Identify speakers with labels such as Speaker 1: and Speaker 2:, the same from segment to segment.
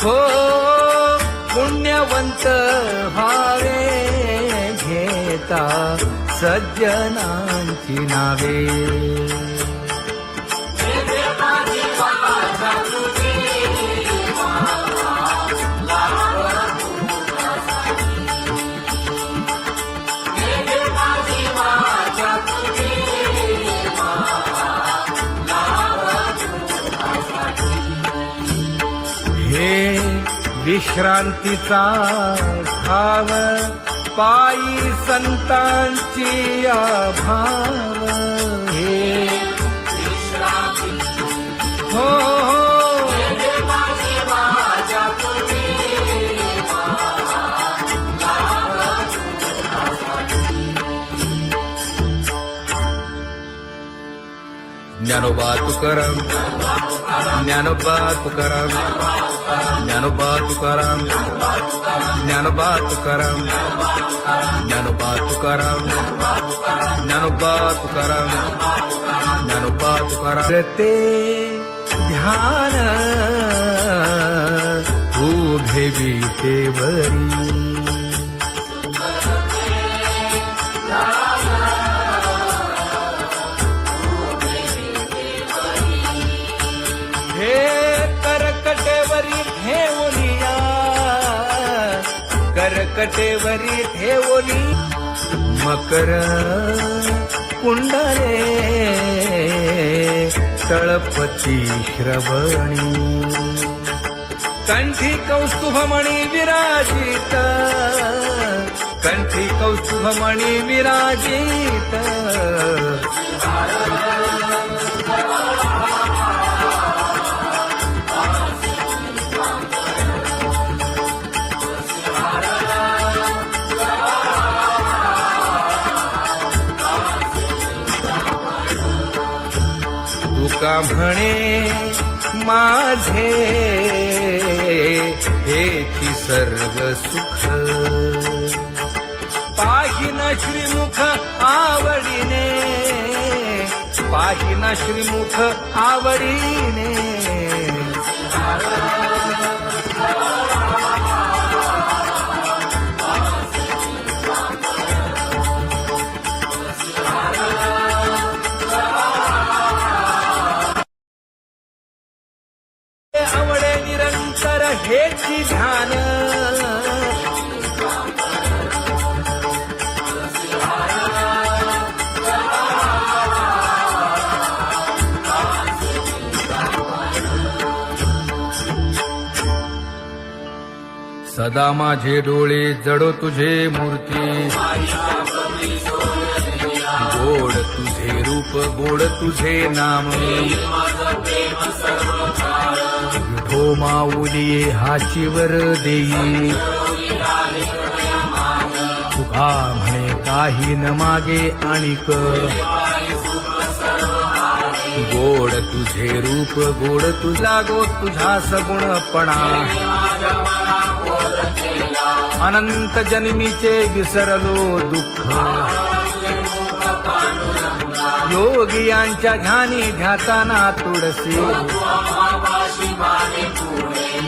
Speaker 1: हो पुण्यवंत व्हावे घेता सज्जनांची नावे. हे विश्रांतीचा भाव पायी संतांची अभाव. हे हो ज्ञानोबा तुकाराम, ज्ञानोबा तुकाराम, ज्ञानोबा तुकाराम, ज्ञानोबा तुकाराम, ज्ञानोबा तुकाराम, ज्ञानोबा तुकाराम, ज्ञानोबा तुकाराम. ते ध्यान उभे विटेवरी हे करकटेवरी ठेवलिया, करकटेवरी ठेवली मकर कुंडले तळपती श्रवणी. कंठी कौस्तुभमणी विराजित, कंठी कौस्तुभमणी विराजित. तुका म्हणे माझे हेची सर्व सुख, पाहिन श्रीमुख आवडीने, पाहिन श्रीमुख आवडीने. आवडे निरंतर हेची ध्यान, सदा माझे डोळे जडो तुझे मूर्ती. गोड तुझे रूप गोड तुझे नाम, विठो माऊली हाचीवर देई. तुका म्हणे काही न मागे आणिक, गोड तुझे रूप गोड तुझा गो तुझा सगुणपणा. अनंत जन्मीचे विसरलो दुःख, योगियांच्या ध्यानी ध्याताना तुळसी.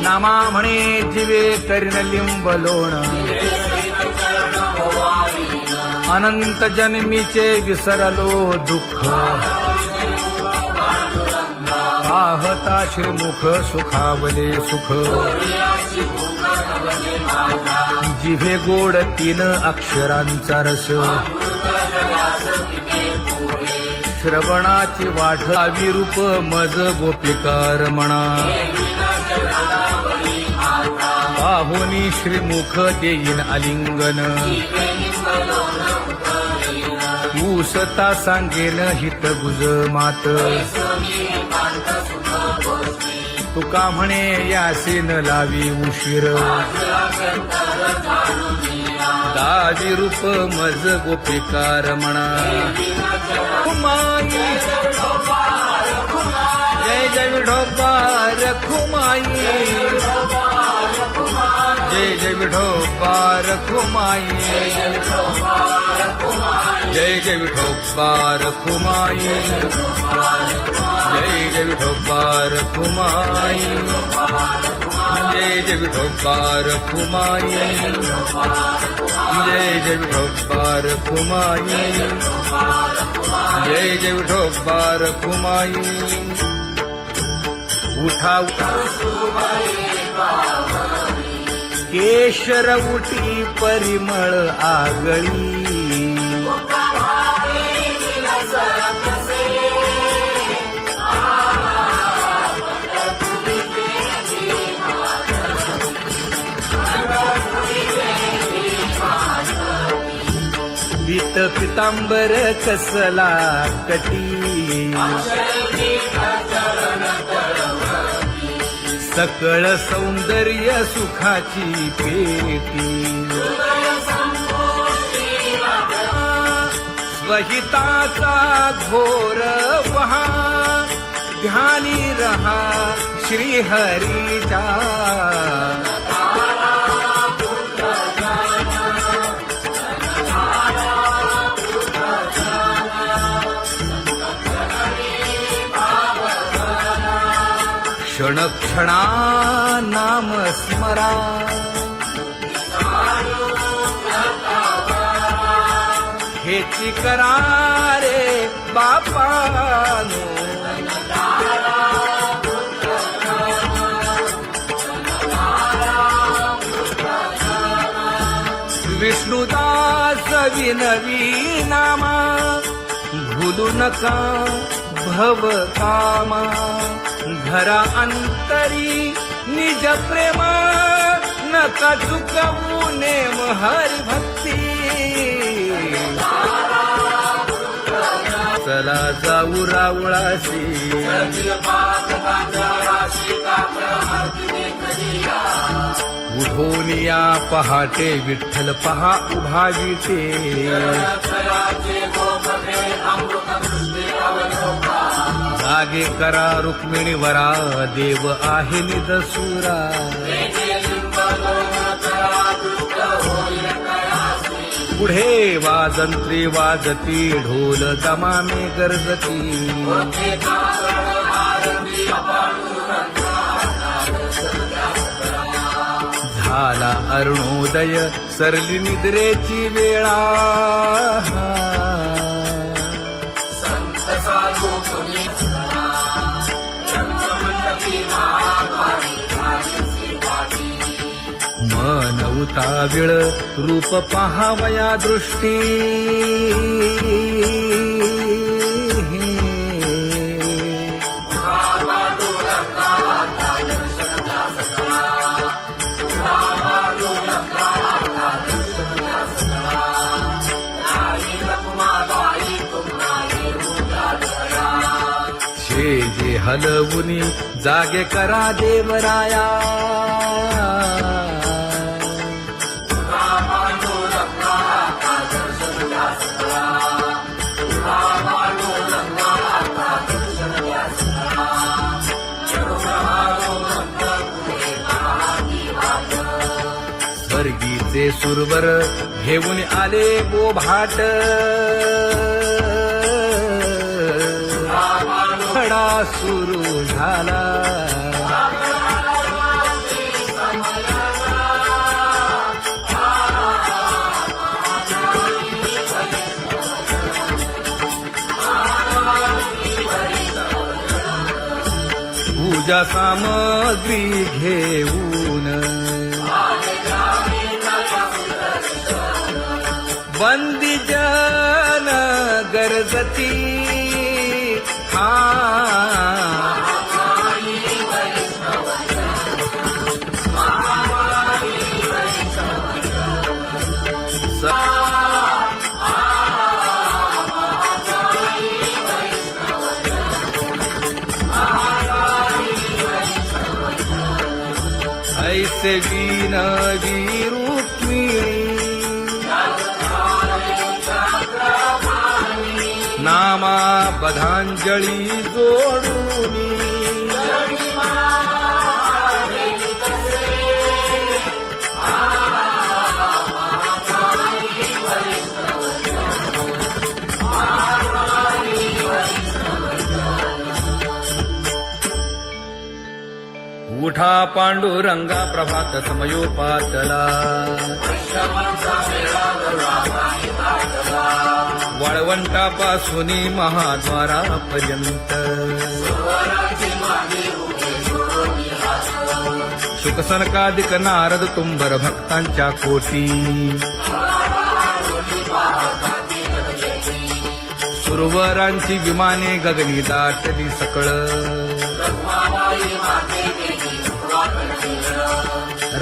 Speaker 1: नामा म्हणे जीवे करीन लिंबलोण, अनंत जन्मीचे विसरलो दुःख. पाहता श्रीमुख सुखावले सुख, जिभे गोड 3 अक्षरांचा रस. श्रवणाची वाढ विरूप मज गोपिकार म्हणा. पाहुनी श्रीमुख देईन आलिंगन, ऊसता सांगेन हित गुज मात. तुका म्हणे यासे न लावी उशीर, दादी रूप मज गोपिकार म्हणा. जय जय विठोबा रखुमाई, जय जय विठोबा रखुमाई, जय जय विठोबा रखुमाई, जय जय विठोबा रखुमाई. जय जय विठोबार कुमाई, जय जय विठोबार कुमाई, जय जय विठोबार कुमाई. उठा केशर उठी परिमळ आगळी, पीत पितांबर कसला कटी, सकळ सौंदर्य सुखाची पेटी. स्वहिताचा घोर वहा, ध्यानी रहा श्रीहरीचा. क्षण क्षणा नाम स्मरा, हेची करा रे बापानो. विष्णुदास विनवी नामा, भूलू नका भव कामा. घरा अंतरी निज प्रेमा, नका चुकवू नेम हरी भक्ती. चला जाऊ रावळासी, उठोनिया पहाटे विठ्ठल पहा उभा विटे. जागे करा रुक्मिणी वरा, देव आहे निदसुरा. पुढे वाजंत्री वाजती, ढोल दमामे गरजती. झाला अरुणोदय, सरली निद्रेची वेळा. मन उताविळ रूप पहावया दृष्टी. जे हलवुनी जागे करा देवराया. स्वर्गीचे सुरवर घेऊन आले बोभाट. खडा सुरू झाला, पूजा सामग्री घेऊन. बंदी जन गरजती, ऐसे विनवी रुक्मिणी, नामा बधांजळी जोडूनी. उठा पांडुरंगा प्रभात समयोपातला वाळवंटापासून महाद्वारापर्यंत शुकसनकादिक नारद तुंबर भक्तांच्या कोटी सुरवरांची विमाने गगनी दाटली सकळ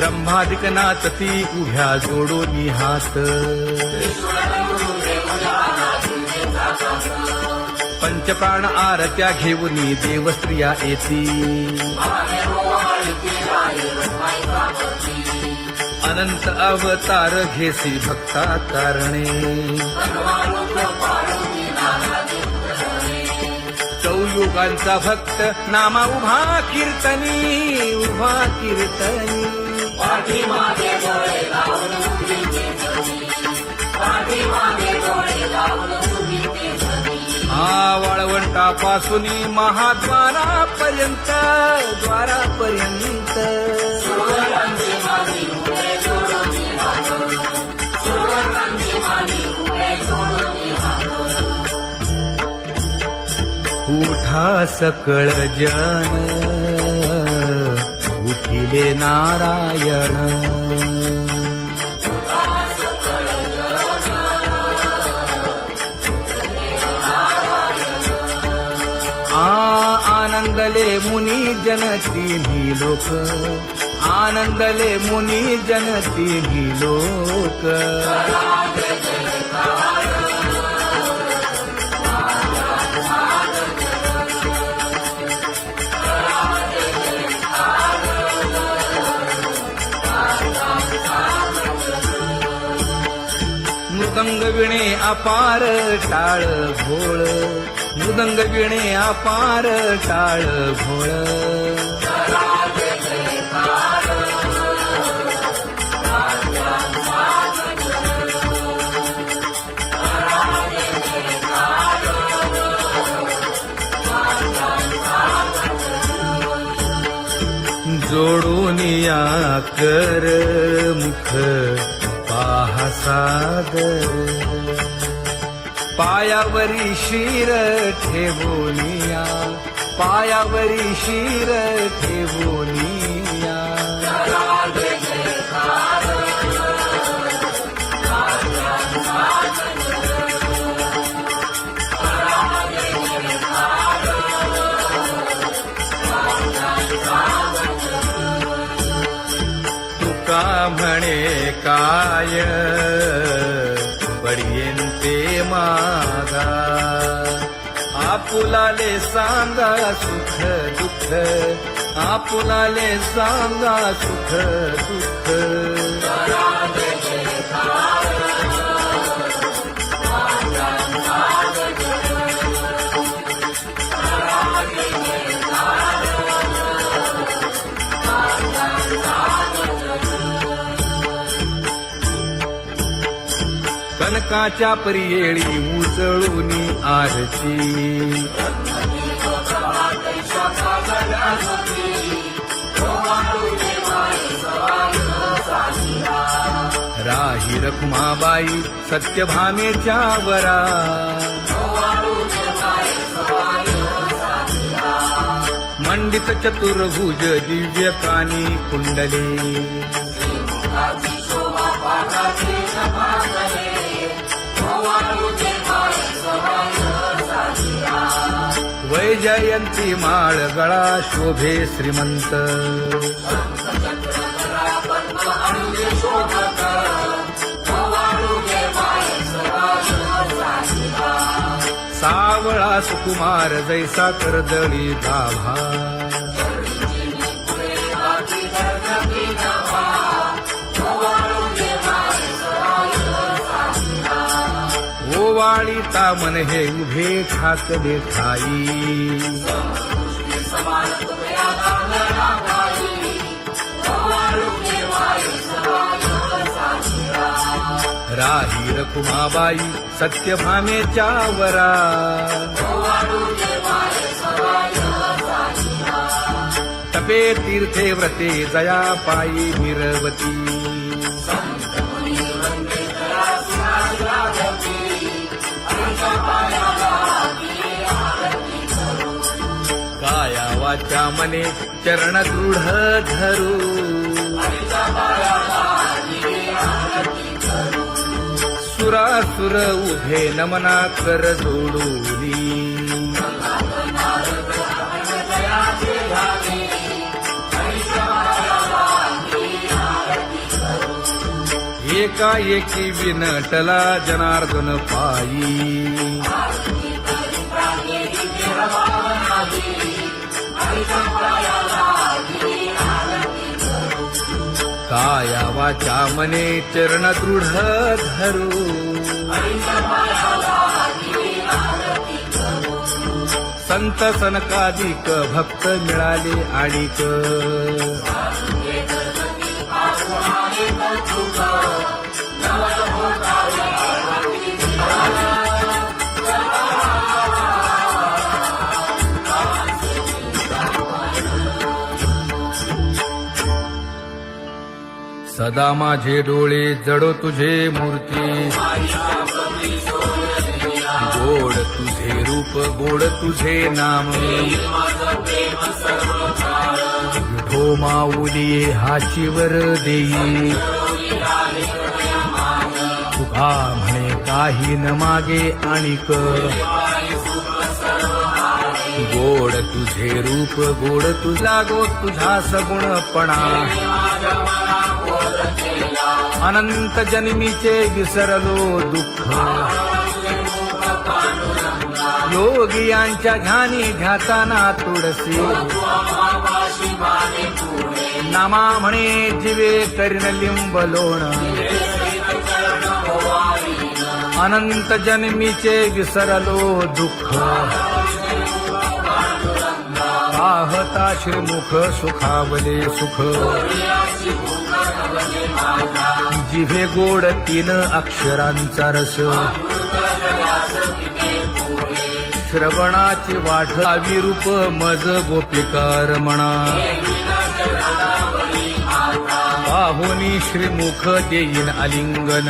Speaker 1: रंभादिक नाचती उभ्या जोडोनी हात पंचप्राण आरत्या घेऊनी देवस्त्रिया येती अनंत अवतार घेसी भक्ता तारणे चौयुगांचा भक्त नामा उभा कीर्तनी उभा कीर्तनी वाळवंटापासून महाद्वारापर्यंत द्वारापर्यंत उठा सकळ जन उठिले नारायण आनंदले मुनी जन तिन्ही लोक आनंदले मुनी जन तिन्ही लोक मृदंग विणे अपार टाळ भोळ मृदंग विणे अपार टाळ भोळ जोडूनिया कर मुख पाहा सागर पायावरी शिर ठेवोनिया पायावरी शिर ठेवोनिया तुका म्हणे काय बडियेंते मागा आपुलाले सांगा सुख दुःख आपुलाले सांगा सुख दुःख कनकाच्या परियेळी उजळूनी आरती राही रखुमाबाई सत्यभामेच्या वरा मंडित चतुर्भुज दिव्य कानी कुंडले वैजयंती माळ गळा शोभे श्रीमंत सावळा सुकुमार जैसा करदळी गाभा ओवाळी तामन हे उभे ठाकले ठाई राही रखुमाबाई सत्यभामेच्या वरा जपे तीर्थे व्रते जया पायी मिरवती काया वाचा मने चरण दृढ धरू सुरासुर उभे नमना कर जोडूनी एकाएकी विनटला जनार्दन पायी काया वाचा मने चरण दृढ धरू संत सनकादिक भक्त मिळाले आणिक सदा माझे डोळे जडो तुझे मूर्ती गोड तुझे रूप गोड तुझे नाम विठो माऊली हाचीवर देई तुका म्हणे काही न मागे आणिक गोड तुझे रूप गोड तुझा गो तुझा सगुणपणा अनंत जन्मीचे विसरलो दुःख योगियांच्या ध्यानी ध्याताना तुळसी नामा म्हणे जीवे करीन लिंबलोण अनंत जन्मीचे विसरलो दुःख पाहता श्रीमुख सुखावले सुख जिभे गोड 3 अक्षरांचा रस श्रवणाची वाढ विरूप मज गोपिकार म्हणा पाहुनी श्रीमुख देईन आलिंगन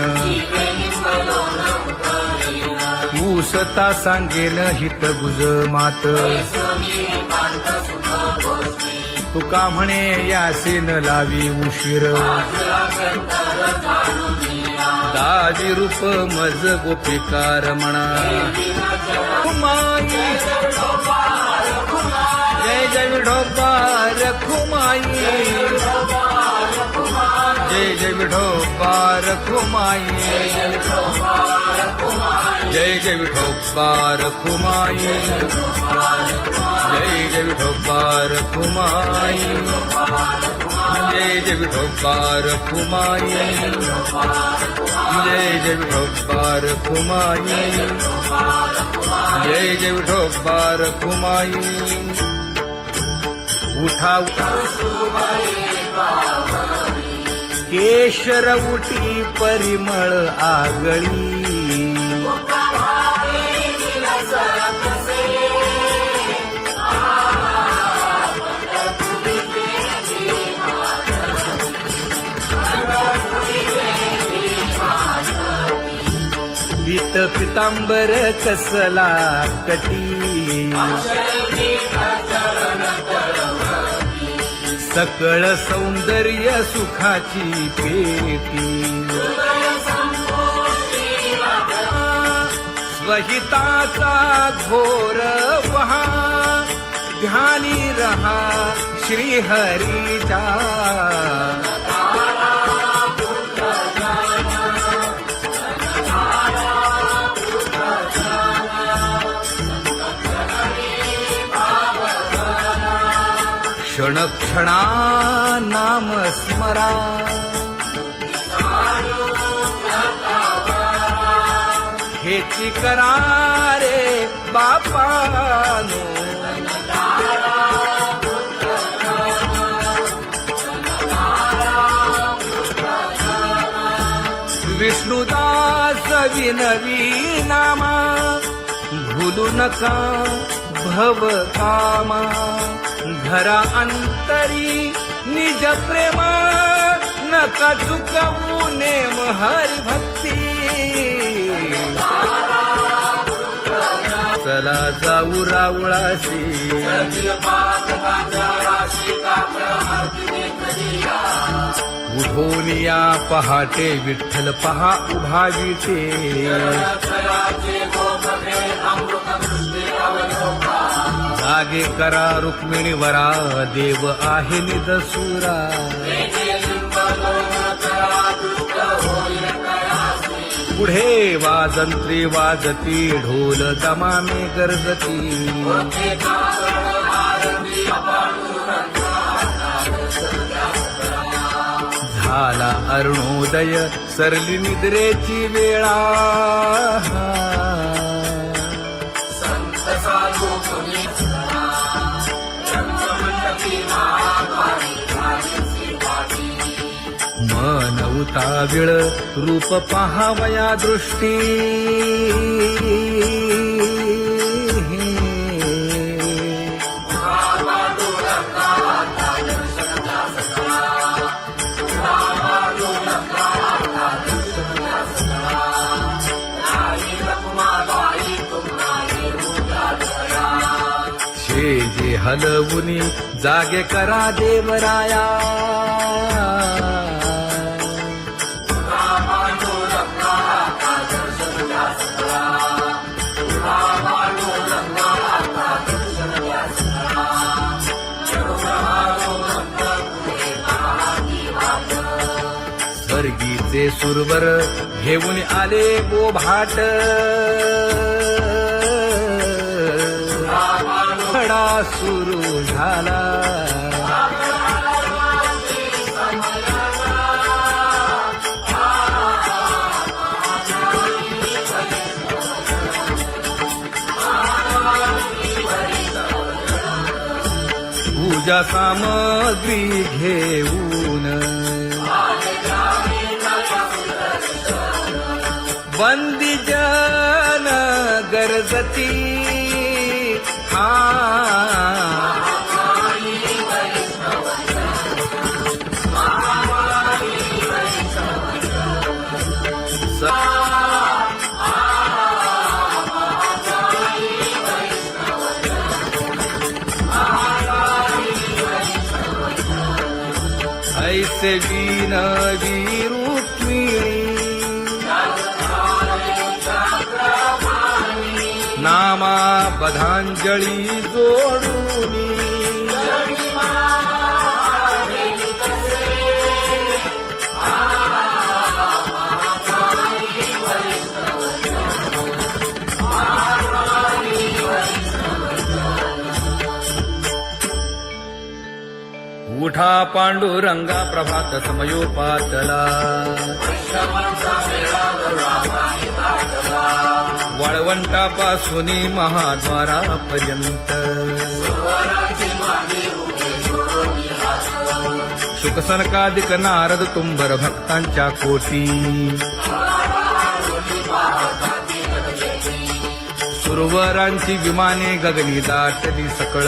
Speaker 1: ऊसता सांगेन हित गुज मात तुका म्हणे यासेन लावी उशीर दावी रूप मज गोपिकार म्हणा जय जय विठोबा रखुमाई जय जय विठोबा रखुमाई जय जय विठोबा रखुमाई जय जय विठोबा रखुमाई जय जय विठोबा रखुमाई जय जय विठोबा रखुमाई जय जय विठोबा रखुमाई उठा केशर उठी परिमळ आगळी पीत पितांबर कसला कटी सकळ सौंदर्य सुखाची पेटी स्वहिताचा घोर वहा ध्यानी रहा श्रीहरीचा क्षण क्षणा नाम स्मरा हेची करा रे बापानो विष्णुदास विनवी नामा भूलू नका भव कामा धरा अंतरी निज प्रेमा नका चुकवू नेम हरी भक्ती चला जाऊ रावळाशी उठोनिया पहाटे विठ्ठल पहा उभा विटे जागे करा रुक्मिणीवरा देव आहे निदसुरा पुढे वाजंत्री वाजती ढोल दमामे गरजती झाला अरुणोदय सरली निद्रेची वेळा मन उताविळ रूप पहावया दृष्टी जे हलवुनी जागे करा देवराया स्वर्गीचे सुरवर घेऊन आले बोभाट खडा सुरू झाला पूजा सामग्री घेऊन बंदी जन गरजती ऐसे विनवी रुक्मिणी नामा बधांजळी जोडूनी उठा पांडुरंगा प्रभात समयोपातला वाळवंटापासून महाद्वारापर्यंत शुकसनकादिक नारद तुंबर भक्तांच्या कोटी सुरवरांची विमाने गगनी दाटली सकळ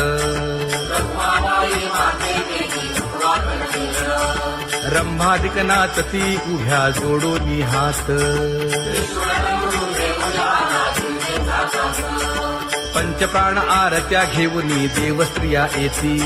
Speaker 1: रंभादिक नाचती उभ्या जोडोनी हात पंचप्राण आरत्या घेऊनी देवस्त्रिया येती